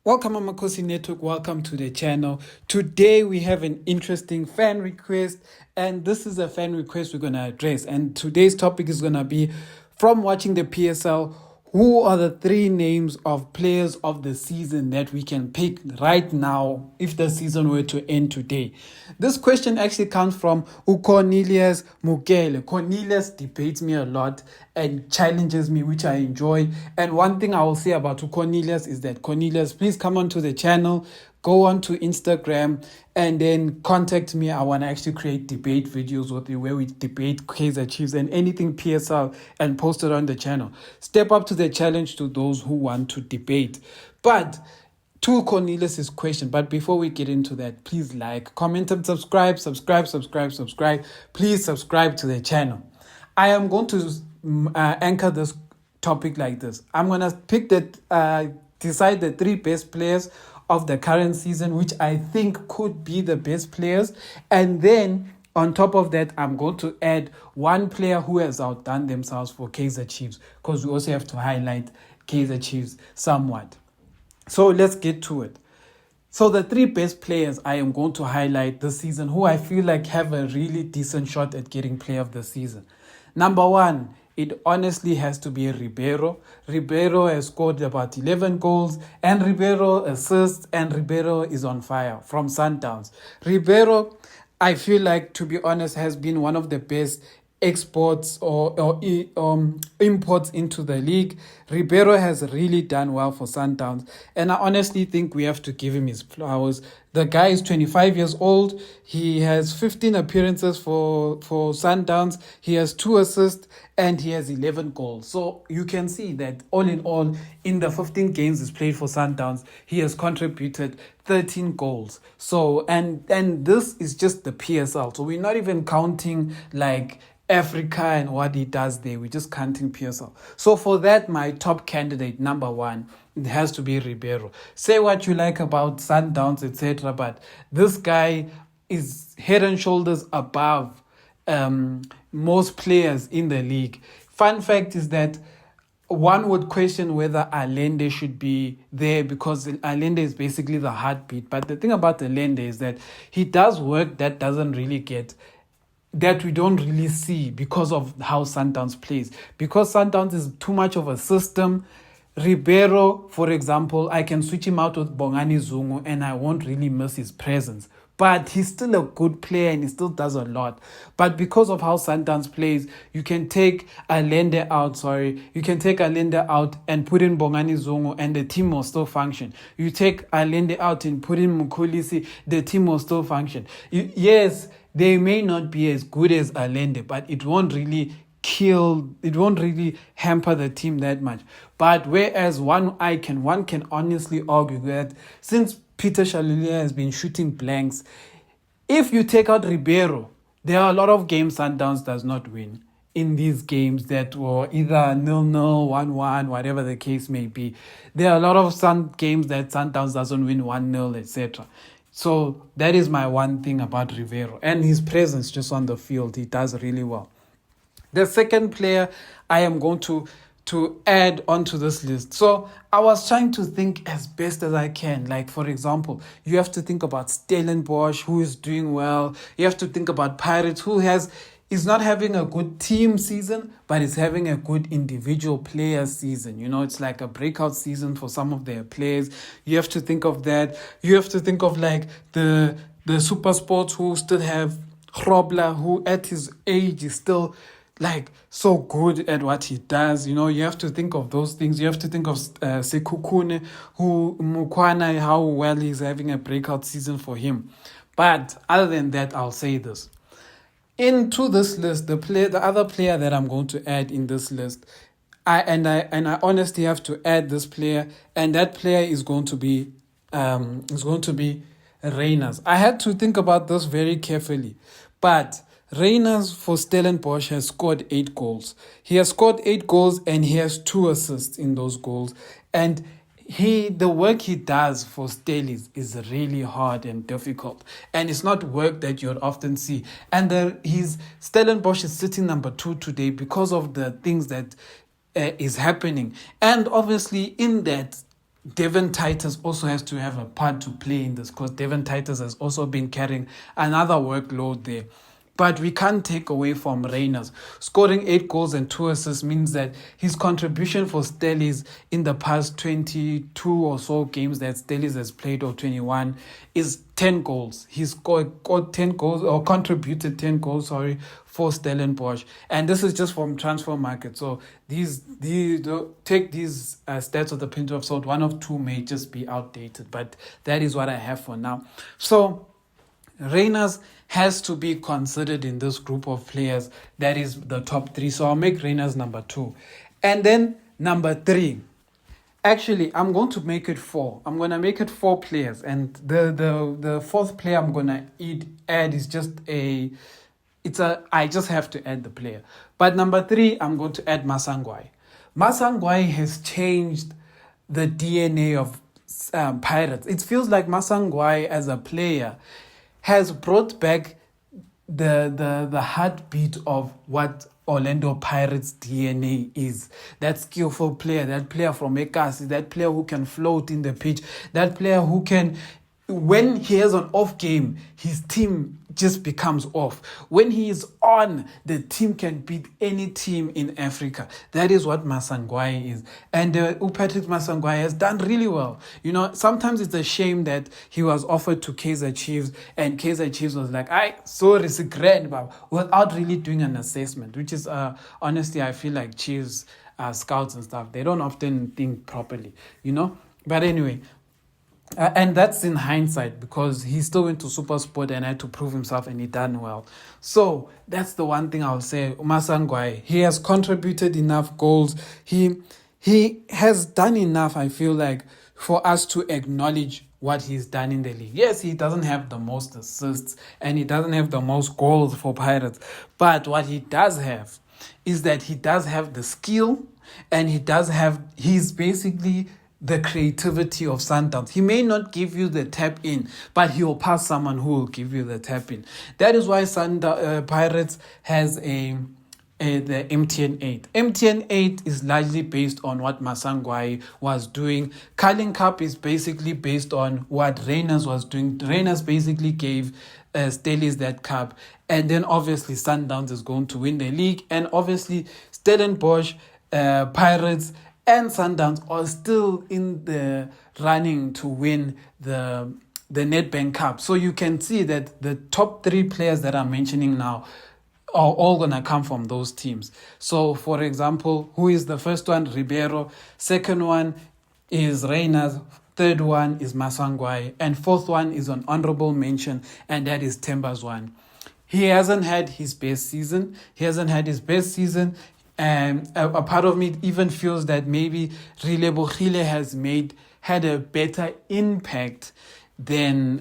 Welcome, Amakhosi Network. Welcome to the channel. Today we have an interesting fan request, and this is a fan request we're going to address. And today's topic is going to be from watching the PSL. Who are the three names of players of the season that we can pick right now if the season were to end today? This question actually comes from Cornelius Mugele. Cornelius debates me a lot and challenges me, which I enjoy. And one thing I will say about Cornelius is that, Cornelius, please come onto the channel. Go on to Instagram and then contact me. I want to actually create debate videos with you where we debate Kaizer Chiefs and anything PSL and post it on the channel. Step up to the challenge to those who want to debate. But to Cornelius' question, but before we get into that, please like, comment, and subscribe. Please subscribe to the channel. I am going to anchor this topic like this. I'm going to pick decide the three best players of the current season, which I think could be the best players. And then on top of that, I'm going to add one player who has outdone themselves for Kaizer Chiefs, because we also have to highlight Kaizer Chiefs somewhat. So let's get to it. So the three best players I am going to highlight this season, who I feel like have a really decent shot at getting player of the season. Number one, it honestly has to be Ribero. Ribero has scored about 11 goals, and Ribero assists, and Ribero is on fire from Sundowns. Ribero, I feel like, to be honest, has been one of the best exports or imports into the league. Ribero has really done well for Sundowns, and I honestly think we have to give him his flowers. The guy is 25 years old. He has 15 appearances for Sundowns. He has 2 assists and he has 11 goals. So you can see that all in all, in the 15 games he's played for Sundowns, he has contributed 13 goals. So and this is just the PSL. So we're not even counting like Africa and what he does there. We're just counting PSL. So for that, my top candidate, number one, it has to be Ribero. Say what you like about Sundowns, etc., but this guy is head and shoulders above most players in the league. Fun fact is that one would question whether Allende should be there, because Allende is basically the heartbeat. But the thing about Allende is that he does work that we don't really see because of how Sundowns plays. Because Sundowns is too much of a system. Ribero, for example, I can switch him out with Bongani Zungu and I won't really miss his presence. But he's still a good player and he still does a lot. But because of how Sundowns plays, you can take Allende out and put in Bongani Zungu and the team will still function. You take Allende out and put in Mukulisi, the team will still function. Yes, they may not be as good as Allende, but it won't really hamper the team that much. But whereas one can honestly argue that since Peter Shalulile has been shooting blanks, if you take out Ribero, there are a lot of games Sundowns does not win. In these games that were either 0-0, 1-1, whatever the case may be, there are a lot of games that Sundowns doesn't win 1-0, etc. So that is my one thing about Ribero, and his presence just on the field, he does really well. The second player I am going to add onto this list. So I was trying to think as best as I can. Like, for example, you have to think about Stellenbosch, who is doing well. You have to think about Pirates, who is not having a good team season, but is having a good individual player season. You know, it's like a breakout season for some of their players. You have to think of that. You have to think of like the super sports, who still have Grobler, who at his age is still like so good at what he does. You know, you have to think of those things. You have to think of Sekukune, Mukwana, how well he's having a breakout season for him. But other than that, I'll say this. Into this list, the other player that I'm going to add in this list, I honestly have to add this player, and that player is going to be Reyners. I had to think about this very carefully, but Reyners for Stellenbosch has scored 8 goals. He has scored 8 goals and he has 2 assists in those goals. And the work he does for Stellies is really hard and difficult. And it's not work that you'd often see. And Stellenbosch is sitting number 2 today because of the things that is happening. And obviously in that, Devon Titus also has to have a part to play in this, because Devon Titus has also been carrying another workload there. But we can't take away from Reyners. Scoring 8 goals and 2 assists means that his contribution for Stellies in the past 22 or so games that Stellies has played, or 21, is 10 goals. He scored 10 goals, or contributed 10 goals, for Stellenbosch. And this is just from transfer market. So take these stats with a pinch of salt. One of two may just be outdated, but that is what I have for now. So Reyners has to be considered in this group of players that is the top 3. So I'll make Reyners number 2. And then number 3. Actually, I'm going to make it 4. I'm going to make it 4 players. And the fourth player I'm going to add is just I just have to add the player. But number 3, I'm going to add Masango. Masango has changed the DNA of Pirates. It feels like Masango as a player has brought back the heartbeat of what Orlando Pirates DNA is. That skillful player, that player from Ekasi, that player who can float in the pitch, that player who can, when he has an off game, his team just becomes off. When he is on, the team can beat any team in Africa. That is what Masango is. And Patrick Masango has done really well. Sometimes it's a shame that he was offered to Kaizer Chiefs, and Kaizer Chiefs was like, sorry, it's great, but without really doing an assessment, which is, honestly, I feel like Chiefs scouts and stuff, they don't often think properly, But anyway, and that's in hindsight, because he still went to Super Sport and had to prove himself, and he done well. So that's the one thing I'll say. Masango, he has contributed enough goals. He has done enough, I feel like, for us to acknowledge what he's done in the league. Yes, he doesn't have the most assists and he doesn't have the most goals for Pirates. But what he does have is that he does have the skill, and he's basically the creativity of Sundowns. He may not give you the tap in, but he will pass someone who will give you the tap in. That is why Pirates has the MTN 8. MTN 8 is largely based on what Masango was doing. Carling Cup is basically based on what Reyners was doing. Reyners basically gave Stellies that cup. And then obviously Sundowns is going to win the league. And obviously Stellenbosch, Pirates, and Sundowns are still in the running to win the Nedbank Cup. So you can see that the top 3 players that I'm mentioning now are all going to come from those teams. So, for example, who is the first one? Ribero. Second one is Reyners. Third one is Masango. And fourth one is an honorable mention, and that is Tembazwane. He hasn't had his best season. And a part of me even feels that maybe Rilebogile has had a better impact than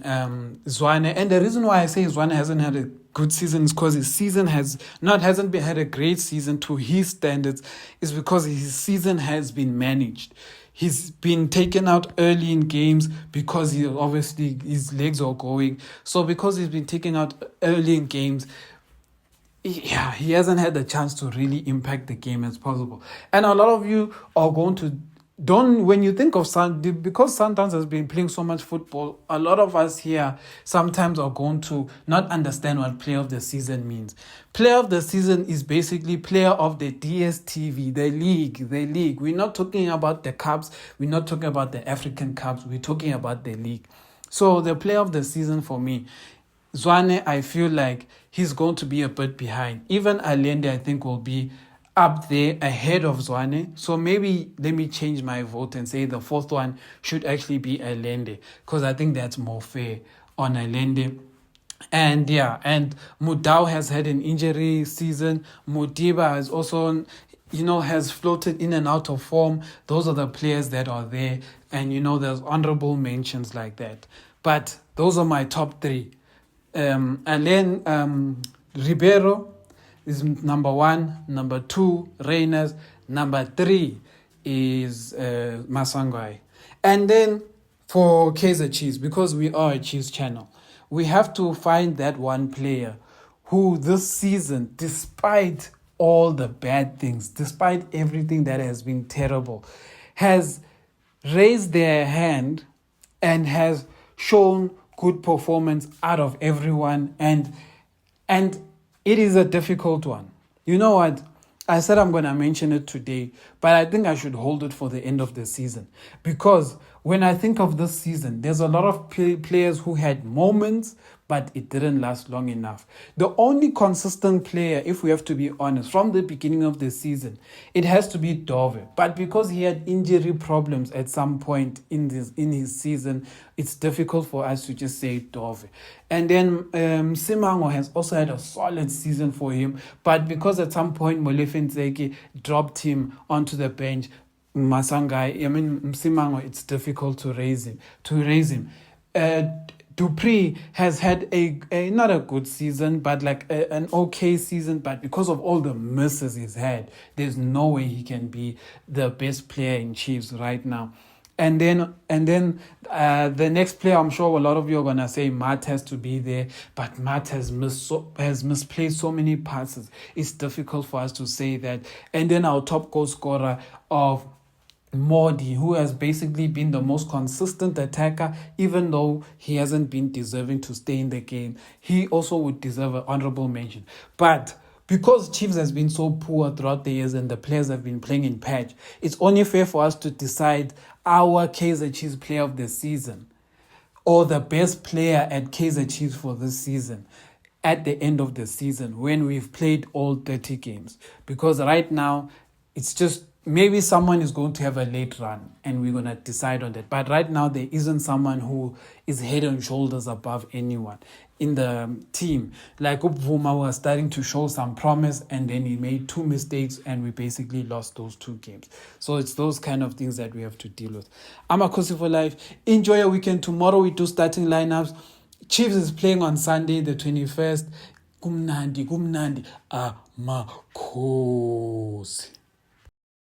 Zwane. And the reason why I say Zwane hasn't had a good season is because his season hasn't had a great season to his standards, is because his season has been managed. He's been taken out early in games because his legs are going. So because he's been taken out early in games, he hasn't had the chance to really impact the game as possible. And a lot of you are going to, when you think of because Sundowns has been playing so much football, a lot of us here sometimes are going to not understand what player of the season means. Player of the season is basically player of the DSTV, the league. We're not talking about the cups. We're not talking about the African cups. We're talking about the league. So the player of the season for me, Zwane, I feel like he's going to be a bit behind. Even Allende, I think, will be up there ahead of Zwane. So maybe let me change my vote and say the fourth one should actually be Allende, because I think that's more fair on Allende. And Mudau has had an injury season. Modiba has also, has floated in and out of form. Those are the players that are there. And, there's honorable mentions like that. But those are my top 3. Ribero is number 1, number 2, Reyners, number 3 is Masango. And then for Kaizer Chiefs, because we are a Chiefs channel, we have to find that one player who this season, despite all the bad things, despite everything that has been terrible, has raised their hand and has shown good performance out of everyone, and it is a difficult one. You know what? I said I'm going to mention it today, but I think I should hold it for the end of the season, because when I think of this season, there's a lot of players who had moments, but it didn't last long enough. The only consistent player, if we have to be honest, from the beginning of the season, it has to be Dove. But because he had injury problems at some point in his season, it's difficult for us to just say Dove. And then Masango has also had a solid season for him, but because at some point Molefe dropped him onto the bench, Masango, it's difficult to raise him. Dupree has had a not a good season, but like an okay season. But because of all the misses he's had, there's no way he can be the best player in Chiefs right now. And then the next player, I'm sure a lot of you are gonna say Matt has to be there, but Matt has misplaced so many passes. It's difficult for us to say that. And then our top goal scorer of Modi, who has basically been the most consistent attacker, even though he hasn't been deserving to stay in the game, he also would deserve an honorable mention. But because Chiefs has been so poor throughout the years and the players have been playing in patch, it's only fair for us to decide our Kaizer Chiefs player of the season or the best player at Kaizer Chiefs for this season at the end of the season when we've played all 30 games. Because right now, it's just maybe someone is going to have a late run and we're going to decide on that. But right now, there isn't someone who is head and shoulders above anyone in the team. Like Upvuma was starting to show some promise, and then he made 2 mistakes and we basically lost those 2 games. So it's those kind of things that we have to deal with. Amakhosi for life. Enjoy your weekend. Tomorrow we do starting lineups. Chiefs is playing on Sunday the 21st. Kumnandi. Amakhosi.